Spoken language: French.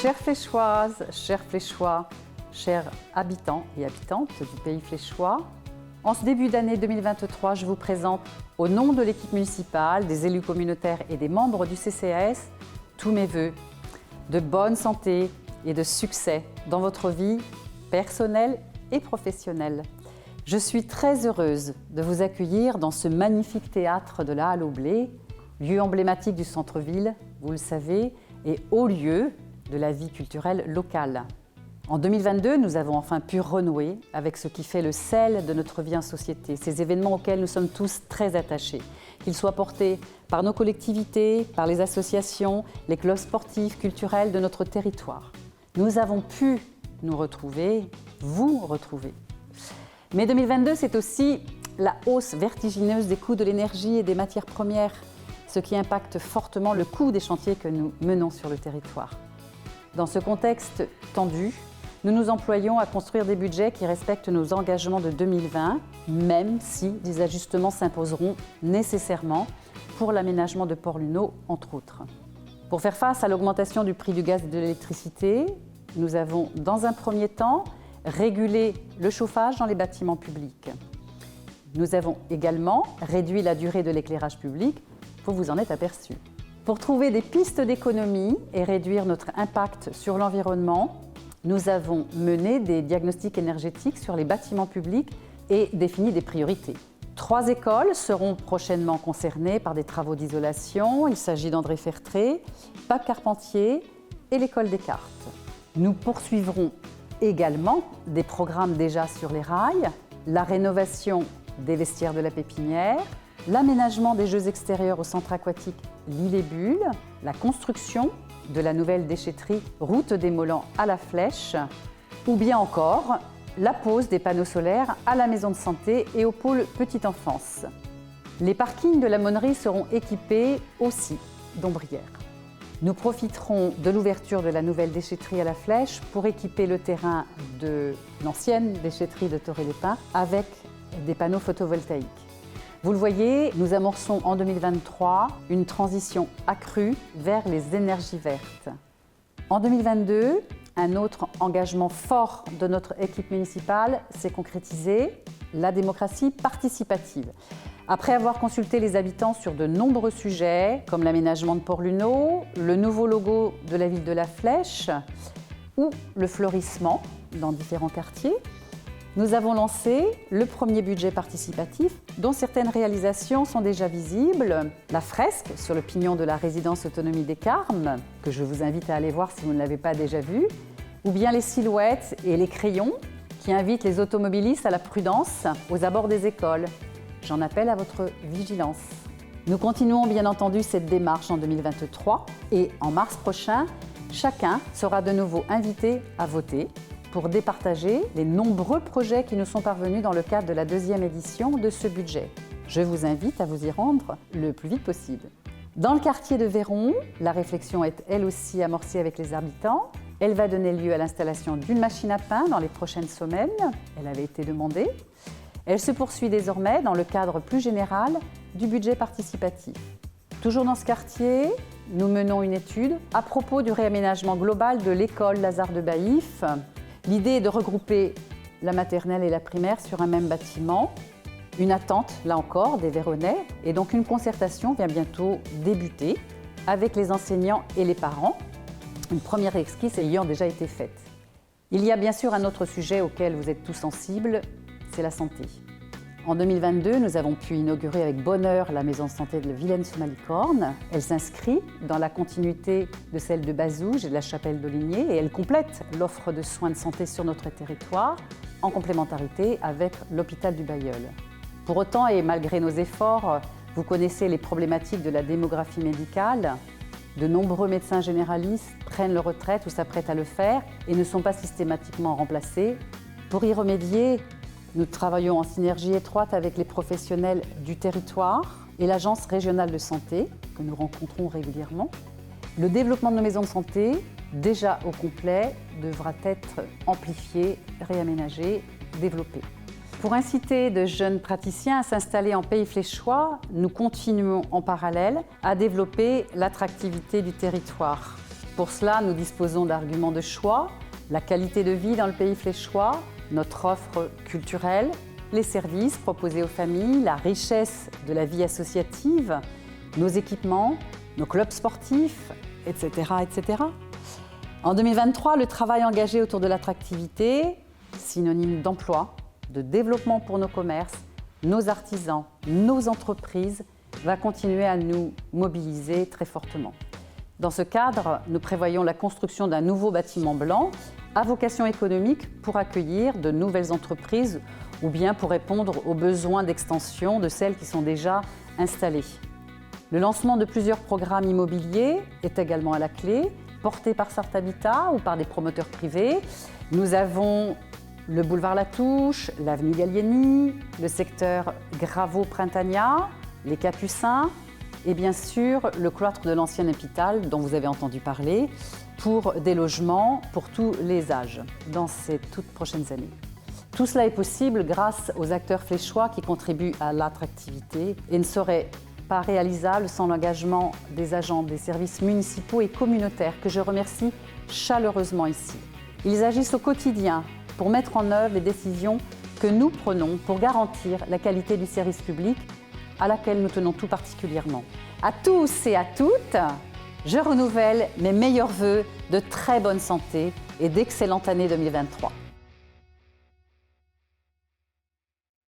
Chères Fléchoises, chers Fléchois, chers habitants et habitantes du pays fléchois, en ce début d'année 2023, je vous présente, au nom de l'équipe municipale, des élus communautaires et des membres du CCAS, tous mes vœux de bonne santé et de succès dans votre vie personnelle et professionnelle. Je suis très heureuse de vous accueillir dans ce magnifique théâtre de la Halle au Blé, lieu emblématique du centre-ville, vous le savez, et haut lieu de la vie culturelle locale. En 2022, nous avons enfin pu renouer avec ce qui fait le sel de notre vie en société, ces événements auxquels nous sommes tous très attachés, qu'ils soient portés par nos collectivités, par les associations, les clubs sportifs, culturels de notre territoire. Nous avons pu nous retrouver, vous retrouver. Mais 2022, c'est aussi la hausse vertigineuse des coûts de l'énergie et des matières premières, ce qui impacte fortement le coût des chantiers que nous menons sur le territoire. Dans ce contexte tendu, nous nous employons à construire des budgets qui respectent nos engagements de 2020, même si des ajustements s'imposeront nécessairement pour l'aménagement de Port-Luneau, entre autres. Pour faire face à l'augmentation du prix du gaz et de l'électricité, nous avons, dans un premier temps, régulé le chauffage dans les bâtiments publics. Nous avons également réduit la durée de l'éclairage public, vous vous en êtes aperçu. Pour trouver des pistes d'économie et réduire notre impact sur l'environnement, nous avons mené des diagnostics énergétiques sur les bâtiments publics et défini des priorités. 3 écoles seront prochainement concernées par des travaux d'isolation. Il s'agit d'André Fertré, Pape Carpentier et l'École Descartes. Nous poursuivrons également des programmes déjà sur les rails, la rénovation des vestiaires de la Pépinière, l'aménagement des jeux extérieurs au centre aquatique L'Île et Bulle, la construction de la nouvelle déchetterie Route des Mollans à la Flèche, ou bien encore la pose des panneaux solaires à la maison de santé et au pôle petite enfance. Les parkings de la Monnerie seront équipés aussi d'ombrières. Nous profiterons de l'ouverture de la nouvelle déchetterie à la Flèche pour équiper le terrain de l'ancienne déchetterie de Torré-les-Pins avec des panneaux photovoltaïques. Vous le voyez, nous amorçons en 2023 une transition accrue vers les énergies vertes. En 2022, un autre engagement fort de notre équipe municipale s'est concrétisé, la démocratie participative. Après avoir consulté les habitants sur de nombreux sujets, comme l'aménagement de Port-Luneau, le nouveau logo de la ville de La Flèche ou le fleurissement dans différents quartiers, nous avons lancé le premier budget participatif dont certaines réalisations sont déjà visibles. La fresque sur le pignon de la résidence autonomie des Carmes, que je vous invite à aller voir si vous ne l'avez pas déjà vue, ou bien les silhouettes et les crayons qui invitent les automobilistes à la prudence aux abords des écoles. J'en appelle à votre vigilance. Nous continuons bien entendu cette démarche en 2023 et en mars prochain, chacun sera de nouveau invité à voter pour départager les nombreux projets qui nous sont parvenus dans le cadre de la 2e édition de ce budget. Je vous invite à vous y rendre le plus vite possible. Dans le quartier de Véron, la réflexion est elle aussi amorcée avec les habitants. Elle va donner lieu à l'installation d'une machine à pain dans les prochaines semaines. Elle avait été demandée. Elle se poursuit désormais dans le cadre plus général du budget participatif. Toujours dans ce quartier, nous menons une étude à propos du réaménagement global de l'école Lazare de Baïf. L'idée est de regrouper la maternelle et la primaire sur un même bâtiment. Une attente, là encore, des Véronnais, et donc une concertation vient bientôt débuter avec les enseignants et les parents, une première esquisse ayant déjà été faite. Il y a bien sûr un autre sujet auquel vous êtes tous sensibles, c'est la santé. En 2022, nous avons pu inaugurer avec bonheur la maison de santé de Vilaine-sous-Malicorne. Elle s'inscrit dans la continuité de celle de Bazouges et de la Chapelle d'Aulinier et elle complète l'offre de soins de santé sur notre territoire en complémentarité avec l'hôpital du Bailleul. Pour autant et malgré nos efforts, vous connaissez les problématiques de la démographie médicale. De nombreux médecins généralistes prennent leur retraite ou s'apprêtent à le faire et ne sont pas systématiquement remplacés. Pour y remédier, nous travaillons en synergie étroite avec les professionnels du territoire et l'Agence régionale de santé, que nous rencontrons régulièrement. Le développement de nos maisons de santé, déjà au complet, devra être amplifié, réaménagé, développé. Pour inciter de jeunes praticiens à s'installer en pays fléchois, nous continuons en parallèle à développer l'attractivité du territoire. Pour cela, nous disposons d'arguments de choix, la qualité de vie dans le pays fléchois, notre offre culturelle, les services proposés aux familles, la richesse de la vie associative, nos équipements, nos clubs sportifs, etc., etc. En 2023, le travail engagé autour de l'attractivité, synonyme d'emploi, de développement pour nos commerces, nos artisans, nos entreprises, va continuer à nous mobiliser très fortement. Dans ce cadre, nous prévoyons la construction d'un nouveau bâtiment blanc à vocation économique pour accueillir de nouvelles entreprises ou bien pour répondre aux besoins d'extension de celles qui sont déjà installées. Le lancement de plusieurs programmes immobiliers est également à la clé, portés par Sarthe Habitat ou par des promoteurs privés. Nous avons le boulevard Latouche, l'avenue Gallieni, le secteur Graveau-Printania, les Capucins et bien sûr le cloître de l'ancien hôpital dont vous avez entendu parler pour des logements pour tous les âges dans ces toutes prochaines années. Tout cela est possible grâce aux acteurs fléchois qui contribuent à l'attractivité et ne serait pas réalisable sans l'engagement des agents des services municipaux et communautaires que je remercie chaleureusement ici. Ils agissent au quotidien pour mettre en œuvre les décisions que nous prenons pour garantir la qualité du service public à laquelle nous tenons tout particulièrement. À tous et à toutes, je renouvelle mes meilleurs vœux de très bonne santé et d'excellente année 2023.